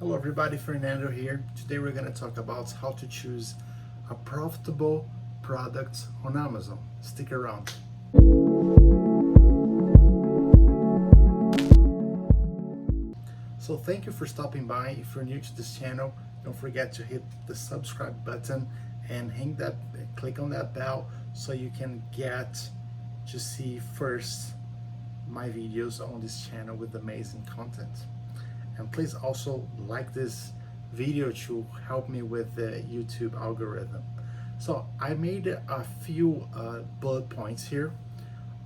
Hello everybody, Fernando here. Today we're going to talk about how to choose a profitable product on Amazon. Stick around. So thank you for stopping by. If you're new to this channel, don't forget to hit the subscribe button and click on that bell so you can get to see first my videos on this channel with amazing content. And please also like this video to help me with the YouTube algorithm. So I made a few bullet points here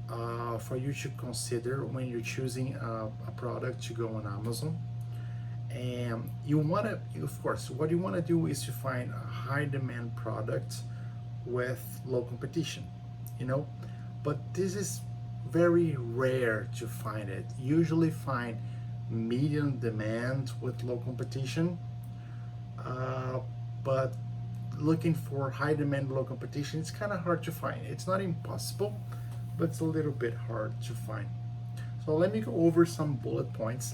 for you to consider when you're choosing a product to go on Amazon. And you want to, of course, what you want to do is to find a high demand product with low competition, but this is very rare to find it. Usually find medium demand with low competition, but looking for high demand, low competition, it's kind of hard to find. It's not impossible, but it's a little bit hard to find. So let me go over some bullet points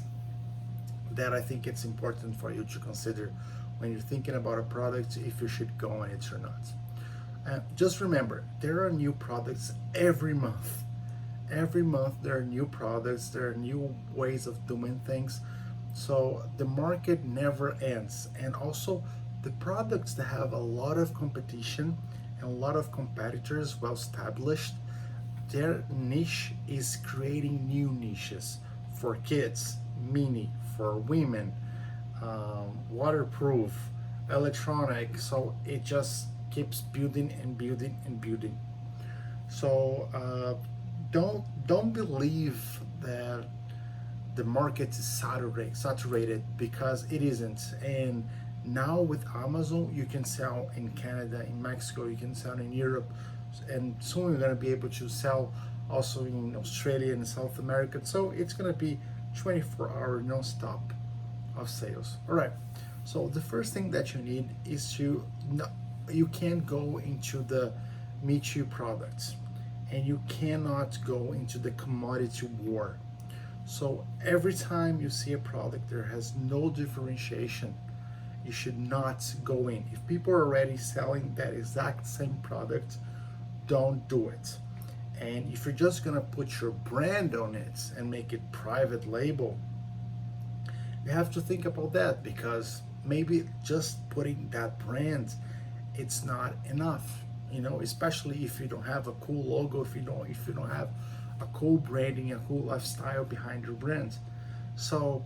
that I think it's important for you to consider when you're thinking about a product, if you should go on it or not. Just remember, there are new products every month. Every month there are new products, there are new ways of doing things. So the market never ends. And also the products that have a lot of competition and a lot of competitors well established, their niche is creating new niches for kids, mini, for women, waterproof, electronic. So it just keeps building and building and building. So don't believe that the market is saturated, because it isn't. And now with Amazon, you can sell in Canada, in Mexico, you can sell in Europe, and soon you're going to be able to sell also in Australia and South America. So it's going to be 24-hour non-stop of sales. All right, so the first thing that you need is you can't go into the Me Too products, and you cannot go into the commodity war. So every time you see a product there has no differentiation, you should not go in. If people are already selling that exact same product, don't do it. And if you're just gonna put your brand on it and make it private label, you have to think about that, because maybe just putting that brand, it's not enough. Especially if you don't have a cool logo, if you don't have a cool branding, a cool lifestyle behind your brand. So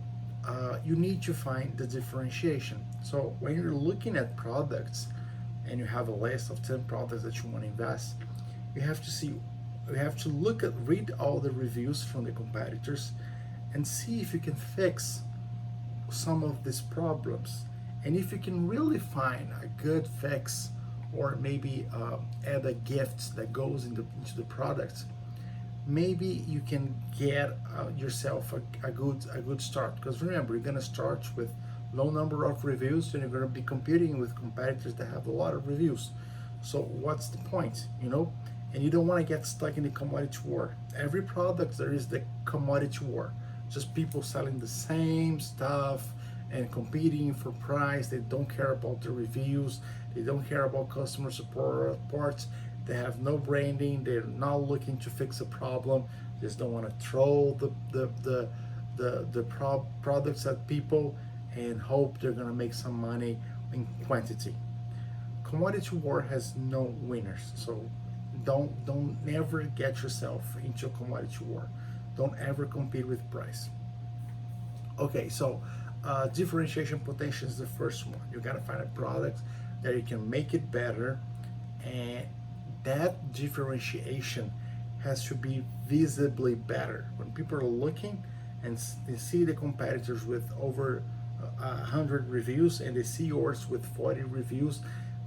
you need to find the differentiation. So when you're looking at products and you have a list of 10 products that you want to invest, you have to read all the reviews from the competitors and see if you can fix some of these problems. And if you can really find a good fix, or maybe add a gift that goes into the product, maybe you can get yourself a good start. Because remember, you're going to start with low number of reviews, and you're going to be competing with competitors that have a lot of reviews. So what's the point? And you don't want to get stuck in the commodity war. Every product there is the commodity war, just people selling the same stuff and competing for price. They don't care about the reviews, they don't care about customer support, they have no branding, they're not looking to fix a problem, they just don't want to throw the products at people and hope they're going to make some money in quantity. Commodity war has no winners. So don't never get yourself into a commodity war. Don't ever compete with price. Okay, so differentiation potential is the first one. You gotta find a product that you can make it better, and that differentiation has to be visibly better. When people are looking and they see the competitors with over 100 reviews and they see yours with 40 reviews,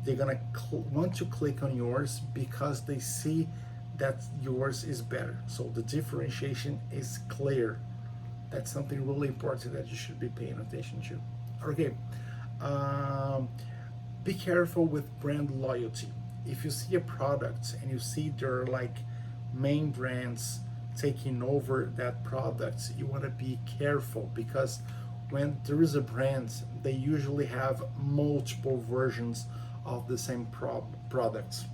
they're gonna want to click on yours because they see that yours is better. So the differentiation is clear. That's something really important that you should be paying attention to. Okay, be careful with brand loyalty. If you see a product and you see there are like main brands taking over that product, you want to be careful, because when there is a brand, they usually have multiple versions of the same products.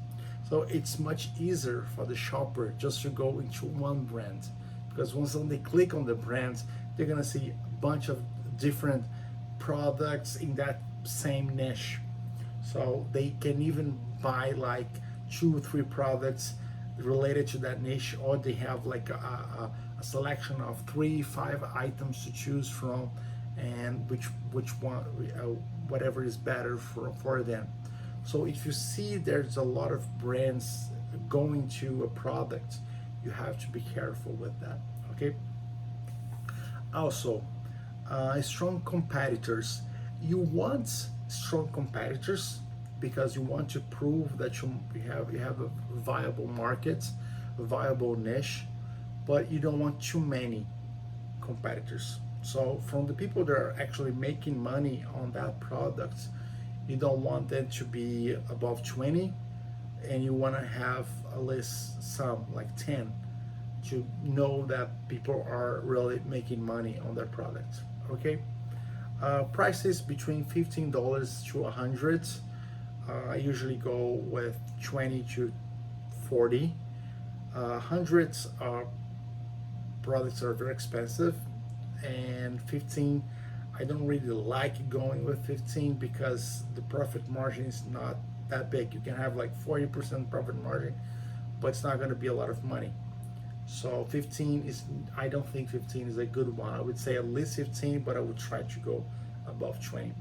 So it's much easier for the shopper just to go into one brand, because once they click on the brand, they're gonna see a bunch of different products in that same niche. So they can even buy like 2 or 3 products related to that niche, or they have like a selection of 3, 5 items to choose from, and which one, whatever is better for them. So if you see there's a lot of brands going to a product, you have to be careful with that. Okay. Also, strong competitors. You want strong competitors because you want to prove that you have a viable market, a viable niche, but you don't want too many competitors. So from the people that are actually making money on that product, you don't want them to be above 20, and you want to have at least some like 10 to know that people are really making money on their product. Okay. Prices between $15 to 100. I usually go with 20 to 40. Hundreds products are very expensive, and 15, I don't really like going with 15 because the profit margin is not that big. You can have like 40% profit margin, but it's not going to be a lot of money. So 15 is, I don't think 15 is a good one. I would say at least 15, but I would try to go above 20.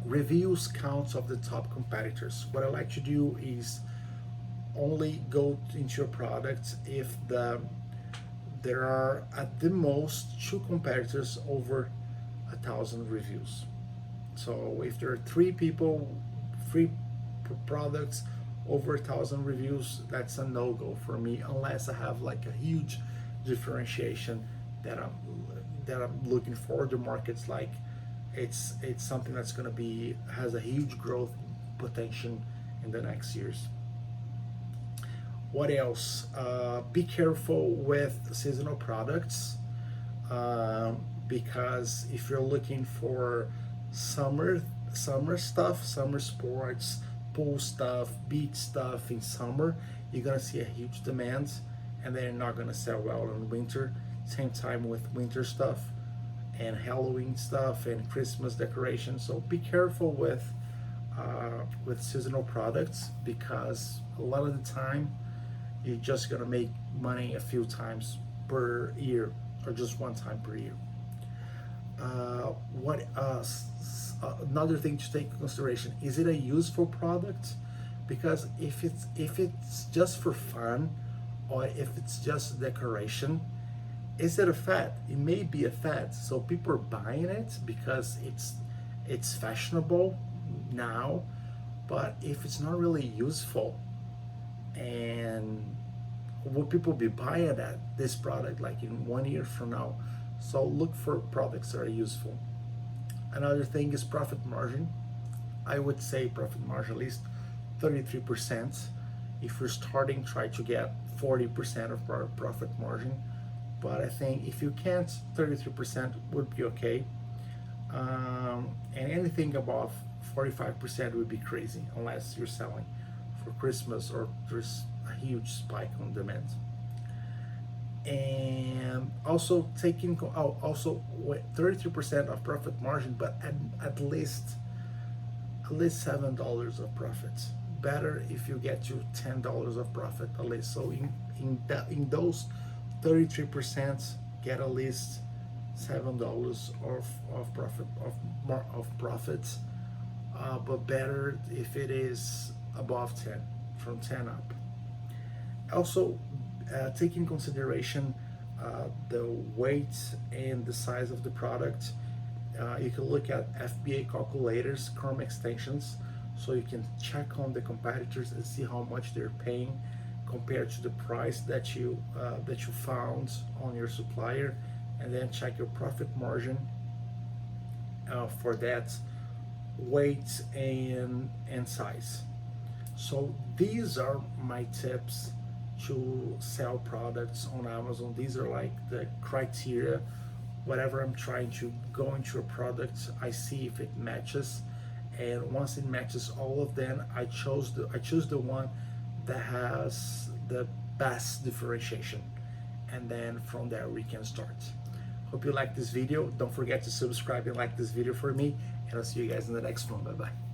Reviews counts of the top competitors. What I like to do is only go into a product if there are at the most 2 competitors over 1,000 reviews. So if there are 3 products over 1,000 reviews, that's a no-go for me, unless I have like a huge differentiation that I'm looking for. The market's like it's something that's going to be has a huge growth potential in the next years. What else? Be careful with seasonal products, because if you're looking for summer stuff, summer sports, pool stuff, beach stuff in summer, you're gonna see a huge demand, and they're not gonna sell well in winter. Same time with winter stuff and Halloween stuff and Christmas decorations. So be careful with seasonal products, because a lot of the time you're just gonna make money a few times per year, or just one time per year. What another thing to take into consideration, is it a useful product? Because if it's just for fun, or if it's just decoration, is it a fad? It may be a fad, so people are buying it because it's fashionable now. But if it's not really useful, and will people be buying this product like in 1 year from now? So look for products that are useful. Another thing is profit margin. I would say profit margin at least 33%. If you're starting, try to get 40% of profit margin. But I think if you can't, 33% would be okay. And anything above 45% would be crazy, unless you're selling for Christmas or there's a huge spike on demand. And also also 33% of profit margin, but at least $7 of profit. Better if you get to $10 of profit at least. So in those 33%, get at least $7 of profits. But better if it is above 10, from 10 up. Also, take in consideration the weight and the size of the product. You can look at FBA calculators, Chrome extensions, so you can check on the competitors and see how much they're paying compared to the price that you found on your supplier, and then check your profit margin for that weight and size. So these are my tips to sell products on Amazon. These are like the criteria whatever I'm trying to go into a product, I see if it matches, and once it matches all of them, I choose the one that has the best differentiation, and then from there we can start. Hope you like this video. Don't forget to subscribe and like this video for me, and I'll see you guys in the next one. Bye bye.